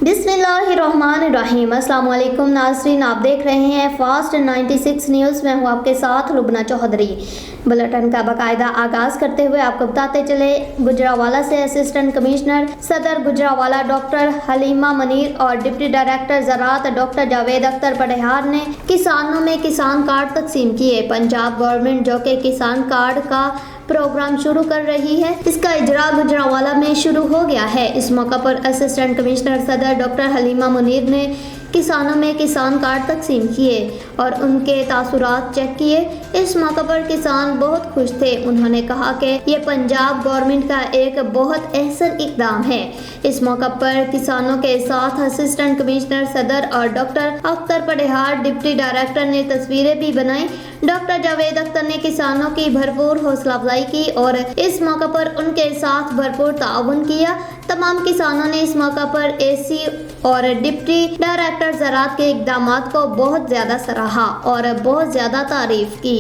बिस्मिल्लाहिर्रहमानिर्रहीम। अस्सलाम वालेकुम नाज़रीन, आप देख रहे हैं फास्ट 96 न्यूज़ में हूँ आपके साथ लुबना चौधरी। बुलेटिन का बाकायदा आगाज़ करते हुए आपको बताते चले, गुजरावाला से असिस्टेंट कमिश्नर सदर गुजरावाला डॉक्टर हलीमा मुनीर और डिप्टी डायरेक्टर ज़राअत डॉक्टर जावेद अख्तर पढ़ेहार ने किसानों में किसान कार्ड तकसीम किए। पंजाब गवर्नमेंट जो कि किसान कार्ड का प्रोग्राम शुरू कर रही है, इसका इजरा गुजरावाला में शुरू हो गया है। इस मौका पर असिस्टेंट कमिश्नर सदर डॉक्टर हलीमा मुनीर ने किसानों में किसान कार्ड तकसीम किए और उनके तासुरात चेक किए। इस मौका पर किसान बहुत खुश थे। उन्होंने कहा कि ये पंजाब गवर्नमेंट का एक बहुत अहसन इक़दाम है। इस मौका पर किसानों के साथ असिस्टेंट कमिश्नर सदर और डॉक्टर अख्तर पढ़ेहार डिप्टी डायरेक्टर ने तस्वीरें भी बनाई। डॉक्टर जावेद अख्तर ने किसानों की भरपूर हौसला अफजाई की और इस मौका पर उनके साथ भरपूर ताउन किया। तमाम किसानों ने इस मौका पर एसी और डिप्टी डायरेक्टर ज़राअत के इक़दामात को बहुत ज़्यादा सराहा और बहुत ज़्यादा तारीफ की।